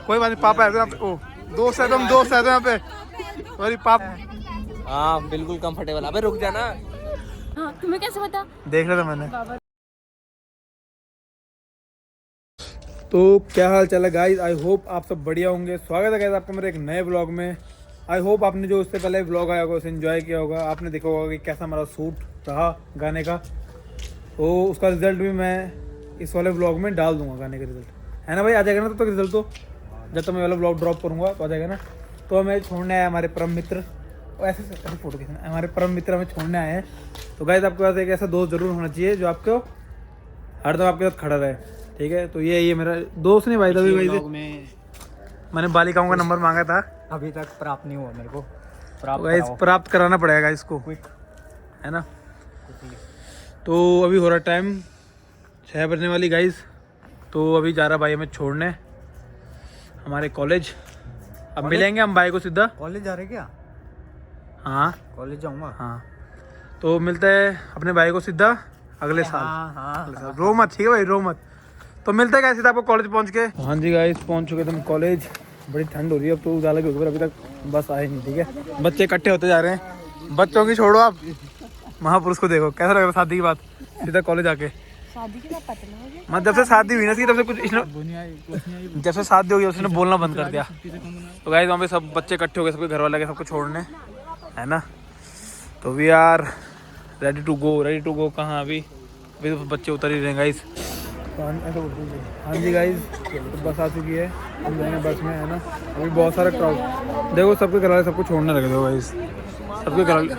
कोई बात नहीं, पापा है तो ओ दोस्त है, तुम दोस्त है तो यहाँ पे मेरी पाप। हाँ बिल्कुल कंफर्टेबल। अबे रुक जाना। हाँ, तुम्हें कैसे पता? देख रहा था मैंने। तो क्या हाल चाल है गाइस, आई होप आप सब बढ़िया होंगे। स्वागत है गाइस आपका मेरे एक नए ब्लॉग में। आई होप आपने जो उससे पहले ब्लॉग आया होगा उसे एंजॉय किया होगा। आपने देखा होगा कि कैसा हमारा शूट रहा गाने का, तो उसका रिजल्ट भी मैं इस वाले ब्लॉग में डाल दूंगा। गाने का रिजल्ट है ना भाई, आ जाएगा ना तब तक रिजल्ट। तो जब तक मैं वाला ब्लॉग ड्रॉप करूँगा तो आ जाएगा ना। तो हमें छोड़ने आए हमारे परम मित्र, ऐसे फोटो खींचना, हमारे परम मित्र हमें छोड़ने आए हैं। तो गाइस आपके पास एक ऐसा दोस्त जरूर होना चाहिए जो आपको हरदम आपके साथ खड़ा रहे, ठीक है। तो ये मेरा दोस्त नहीं भाई, तभी भाई में मैंने बालिकाओं का नंबर मांगा था, अभी तक प्राप्त नहीं हुआ मेरे को। प्राप्त कराना पड़ेगा इसको, है ना। तो अभी हो रहा टाइम 6 बजने वाली गाइस। तो अभी जा रहा भाई हमें छोड़ने हमारे कॉलेज। अब मिलेंगे हम भाई को सीधा। कॉलेज जा रहे क्या? हाँ कॉलेज जाऊंगा। हाँ, तो मिलते हैं अपने भाई को सीधा अगले साल। अगले साल रो मत, ठीक है भाई, रो मत। तो मिलते हैं गाइस सीधा आपको कॉलेज पहुंच के। हाँ जी गाइस, पहुंच चुके थे हम कॉलेज। बड़ी ठंड हो रही है, अब तो उजाला भी हो गया, अभी तक बस आए नहीं, ठीक है। बच्चे इकट्ठे होते जा रहे हैं, बच्चों की छोड़ो आप, महापुरुष को देखो कैसा लग रहा है शादी की बात, सीधा कॉलेज आके। शादी के बाद पता लगा। मतलब जब से शादी हुई ना इसकी, तब से कुछ जब से शादी हो गई उसने बोलना बंद कर दिया। तो गाइस वहाँ पे सब बच्चे इकट्ठे हो गए, सबके घर वाले के सबको छोड़ने, है ना। तो we are ready to go कहाँ अभी तो बच्चे उतर ही रहे गाइस। हाँ जी गाइस, तो बस आ चुकी है, हम जाएंगे बस में, है ना। अभी बहुत सारा क्राउड देखो, सबके घर वाले सबको छोड़ने लगे दो गाइस, सबके घर वाले।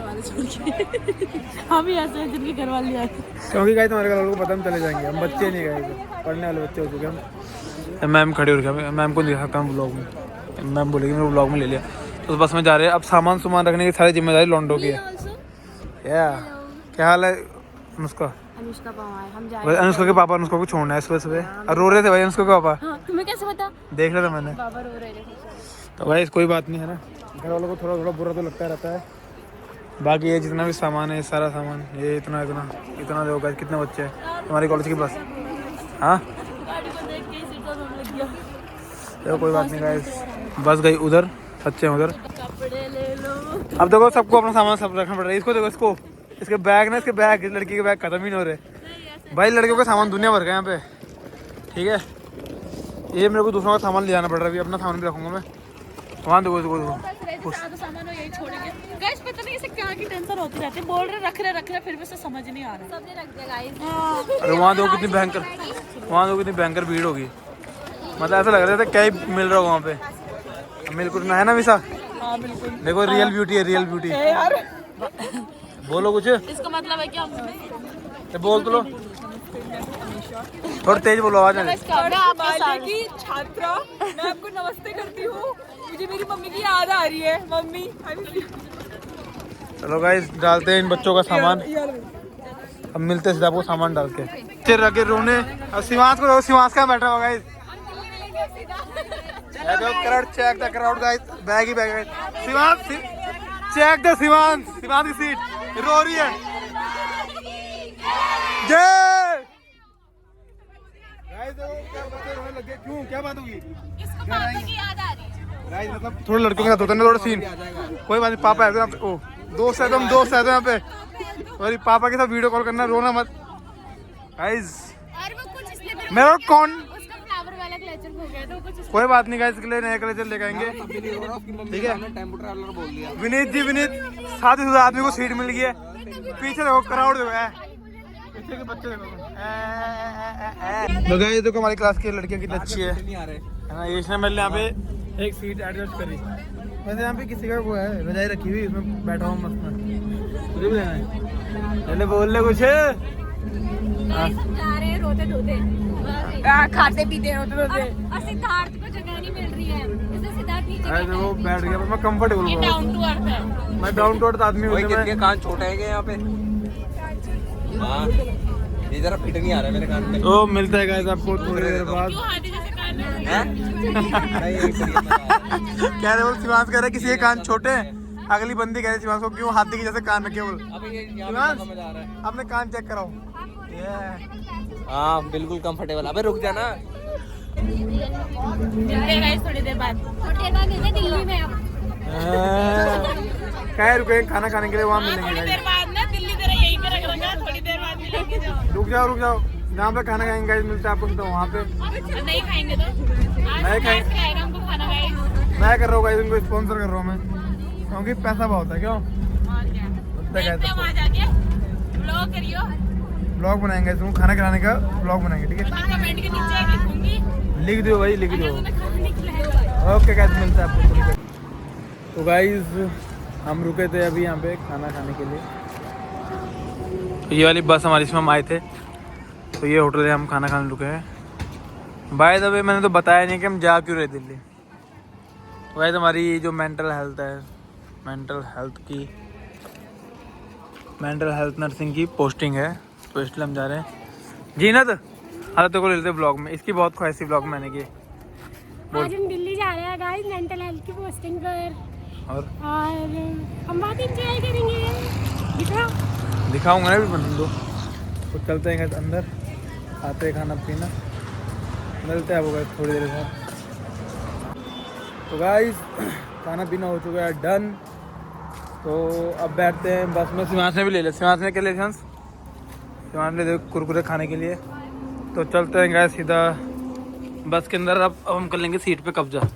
हम ही ऐसे हैं जिनके घर वाले आए, क्योंकि गाइस हमारे घर वालों को पता हम चले जाएंगे, हम बच्चे नहीं गए, पढ़ने वाले बच्चे हो चुके हम। मैम खड़े हो गए, मैम को नहीं दिखा सकता हूँ ब्लॉग में, मैम बोलेगी मेरे ब्लॉग में ले लिया। तो बस में जा रहे हैं। अब सामान रखने की सारी जिम्मेदारी लॉन्डो की है। क्या हाल है अनुष्का? अनुष्का पवार, हम जा रहे हैं। अनुष्का के पापा अनुष्का को छोड़ना है सुबह सुबह, और रो रहे थे भाई अनुष्का के पापा। हाँ, तुम्हें कैसे पता? देख रहा था मैंने। बाबा रो रहे थे। तो भाई कोई बात नहीं, है ना। घर वालों को थोड़ा थोड़ा बुरा तो लगता रहता है। बाकी ये जितना भी सामान है, सारा सामान ये इतना जो गाइस, कितने बच्चे हैं हमारी कॉलेज की बस। हाँ गाड़ी को देख के ही सीट पर होने लग गया। चलो कोई बात नहीं गाइस, बस गई उधर, सच्चे हैं उधर। कपड़े ले लो। अब देखो सबको अपना सामान सब रखना पड़ रहा है। इसको देखो, इसको इसके बैग ना, इसके बैग, लड़की के बैग खत्म ही नहीं हो रहे भाई। लड़कियों का सामान दुनिया भर का यहाँ पे, ठीक है। ये मेरे को दूसरों का सामान ले जाना पड़ रहा है, अभी अपना सामान भी रखूंगा मैं। वहाँ देखो सामान हो यही छोड़ेंगे गाइस। पता नहीं इसे क्या की टेंशन होती रहती है, बोल रहे रख रहे फिर भी से समझ नहीं आ रहा। सबने रख दिया गाइस। अरे वहाँ देखो कितनी भयंकर भीड़ होगी। मतलब ऐसा लग रहा था क्या ही मिल रहा होगा वहाँ पे। बिल्कुल ना, है ना विशा? हाँ बिल्कुल। देखो रियल ब्यूटी है, रियल ब्यूटी। बोलो कुछ, इसका मतलब है क्या? बोल तो लो, थोड़ा तेज बोलो, आवाज नहीं। की छात्रा, मैं आपको नमस्ते करती हूँ। मुझे मेरी मम्मी की याद आ रही है। मम्मी चलो गाइस, डालते हैं इन बच्चों का सामान। अब मिलते हैं सीधा आपको सामान डाल के। फिर रखे रोने। अब शिवांश को, शिवांश का बैठा हुआ guys. Check the crowd guys, bag ही बैग है। शिवांश चेक द शिवांश की सीट रो रही है। जय गाइस, क्या बच्चे रोने लगे, क्यों, क्या बात होगी? इसको पापा की याद आ रही है गाइस मतलब थोड़े लड़कों के साथ होता है ना थोड़ा सीन। कोई बात नहीं, पापा है तो ओ दोस्त है, तुम दोस्त है तो यहाँ पे मेरी पापा के साथ वीडियो कॉल करना, रोना मत गाइस। और वो कुछ इसलिए मेरा कौन, उसका फ्लावर वाला क्लेचर हो गया तो कुछ कोई बात नहीं गाइस, इसके लिए नया कलेक्टर लेके आएंगे, ठीक है। विनीत जी, विनीत साथ ही आदमी को सीट मिल गई है। पीछे देखो क्राउड देखो, पीछे के बच्चे देखो। तो गाइस देखो हमारी क्लास की लड़कियां कितनी अच्छी है ना। इसने मैंने यहाँ पे एक सीट एडजस्ट करी। वैसे यहाँ पे किसी का वो है रजाई रखी हुई, इसमें बैठा हूँ मस्त में। तुझे भी लेना है? पहले बोल ले कुछ। जा रहे हैं रोते धोते, खाते पीते रोते रोते। और सिद्धार्थ को जगह नहीं मिल रही है, इसलिए सिद्धार्थ नीचे अरे देखो बैठ गया, मैं कंफर्टेबल हूँ, डाउन टू अर्थ है। मैं डाउन टू अर्थ आदमी हूँ। कितने कान छोटे हैं यहाँ पे? हाँ ये जरा फिट नहीं आ रहा है मेरे कान में। तो मिलता है गाइस आपको थोड़ी देर बाद। क्यों हाथी जैसे कान है? कह रहे बोल शिवांश कह रहे किसी के कान छोटे हैं, अगली बंदी कह रही शिवांश को क्यों हाथी के जैसे कान रखे बोल। शिवांश अपने कान चेक कराओ। हाँ बिल्कुल कंफर्टेबल। अबे रुक जाना। मिलते हैं गाइस थोड़ी देर बाद। दिल्ली में अब कहाँ रुके खाना खाने के लिए, वहाँ मिलेंगे थोड़ी guys। देर बाद ना दिल्ली तेरा यहीं पे रख दूंगा, थोड़ी देर बाद मिलेंगे। रुक जाओ जहाँ पे खाना खाएंगे guys, मिलते हैं आपको तो वहाँ पे। नहीं खाएंगे तो आज खाएंगे। खिलाएगा हमको खाना गाइस। मैं कर रहा हूँ guys, इनको स्पॉन्सर कर रहा हूँ मैं, क्योंकि पैसा बहुत है। क्यों और क्या, उतना देखते हैं कहते वहाँ जाके ब्लॉग करियो। ब्लॉग बनाएंगे, तुम खाना खिलाने का ब्लॉग बनाएंगे, ठीक है? कमेंट के नीचे लिखूंगी, लिख दो भाई, लिख दो। तुम्हें खाना नहीं खिलाएगा। ओके गाइस, मिलते हैं आपको थोड़ी देर। तो गाइस हम रुके थे अभी यहाँ पे खाना खाने के लिए। तो ये वाली बस हमारी, इसमें हम आए थे, तो ये होटल है, हम खाना खाने रुके हैं। बाय द वे मैंने तो बताया नहीं कि हम जा क्यों रहे दिल्ली। तो गाइस हमारी जो मेंटल हेल्थ है, मेंटल हेल्थ नर्सिंग की पोस्टिंग है, तो इसलिए हम जा रहे हैं। जीनत हालत को ले लेते ब्लॉग में, इसकी बहुत ख्वाहिश थी ब्लॉग में मैंने की। आज हम दिल्ली जा रहे हैं गाइस मेंटल हेल्थ की पोस्टिंग पर, और हम बहुत एंजॉय करेंगे। दिखाऊंगा ना भी बन दो। तो चलते हैं अंदर, खाते हैं खाना पीना, मिलते हैं आपको थोड़ी देर बाद। तो गाइस खाना पीना हो चुका है डन। तो अब बैठते हैं बस में। सिमांश ने भी ले लिया। सिमांश ने क्या ले लिया? सिमांश ने दे कुरकुरे खाने के लिए। तो चलते हैं गाइस सीधा बस के अंदर। अब हम कर लेंगे सीट पे कब्जा। अब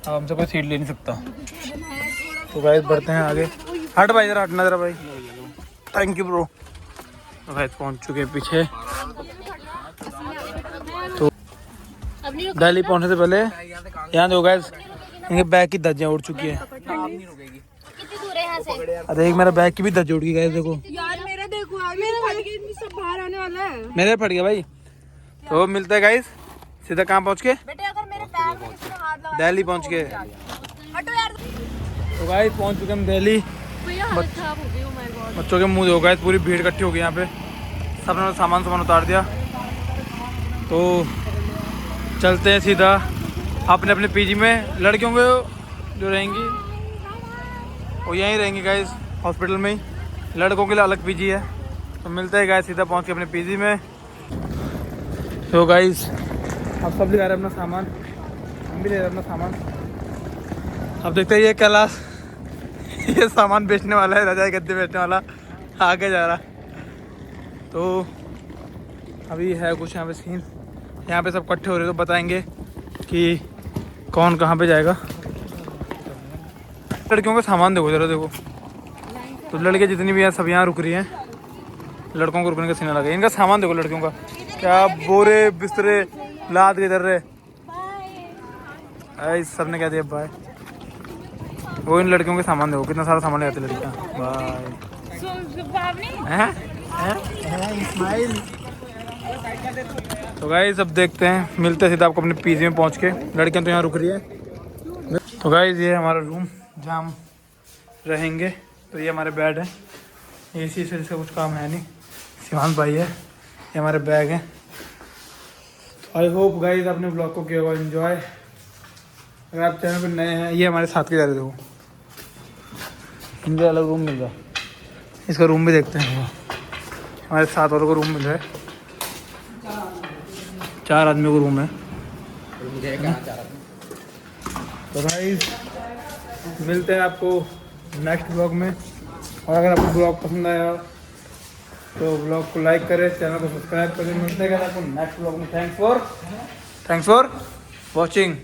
हमसे कोई सीट ले नहीं सकता। तो गाइस बढ़ते हैं आगे। हट भाई जरा, हटना जरा भाई। Thank you bro. तो गाइस पहुंच चुके हैं पीछे। तो दिल्ली पहुंचने से पहले यहाँ देखो गाइस, इनके बैग की धज्जियाँ उड़ चुकी है। अरे एक मेरा बैग की भी धज्जी उड़ गई गाइस, देखो यार मेरा देखो, मेरा फट गया, सब बाहर आने वाला है। मेरे फट गया भाई। तो मिलता है गाइस सीधा कहाँ पहुँच के, बेटे अगर मेरे पैर में किसी ने हाथ लगा दिल्ली पहुँच के। हटो यार। तो गाइस पहुँच चुके हम दिल्ली। बच्चों के मुंह देखो गाइस, पूरी भीड़ इकट्ठी हो गई यहाँ पे। सबने सामान उतार दिया। तो चलते हैं सीधा अपने अपने पीजी में। लड़कियों को जो रहेंगी वो यहीं रहेंगी गाइस, हॉस्पिटल में ही। लड़कों के लिए अलग पीजी है। तो मिलते हैं गाइस सीधा पहुंच के अपने पीजी में। तो गाइस अब सब ले रहे हैं अपना सामान, हम भी ले रहे हैं अपना सामान। अब देखते हैं ये कैलाश ये सामान बेचने वाला है, रजाई गद्दे बेचने वाला, आगे जा रहा। तो अभी है कुछ यहाँ पे सीन, यहाँ पे सब इकट्ठे हो रहे, तो बताएंगे कि कौन कहाँ पे जाएगा। लड़कियों का सामान देखो जरा, देखो। तो लड़के जितनी भी हैं सब यहाँ रुक रही हैं। लड़कों को रुकने का सीन लगा। इनका सामान देखो लड़कियों का, क्या बोरे बिस्तरे लाद के इधर रहे। सब ने क्या दिया बाय। वो इन लड़कियों के सामान देखो, कितना सारा सामान ले आते लड़कियाँ। Bye smile. तो गाइस अब देखते हैं, मिलते हैं सीधा आपको अपने पीजी में पहुंच के। लड़कियां तो यहाँ रुक रही है। तो गाइस ये हमारा रूम जहाँ हम रहेंगे। तो ये हमारे बेड है, एसी से इसका कुछ काम है नहीं। शिवान भाई है, ये हमारे बैग हैं। तो आई होप गाइस आपने ब्लॉग को किया होगा एंजॉय। अगर आप चैनल पर नए हैं, ये हमारे साथ के जा रहे थे, इनके अलग रूम मिल रहा। इसका रूम भी देखते हैं। हमारे साथ वालों को रूम मिल रहा है, 4 आदमियों को रूम है। तो गाइस मिलते हैं आपको नेक्स्ट ब्लॉग में। और अगर आपको ब्लॉग पसंद आया तो ब्लॉग को लाइक करें, चैनल को सब्सक्राइब करें। मिलते हैं आपको नेक्स्ट ब्लॉग में। Thanks for watching.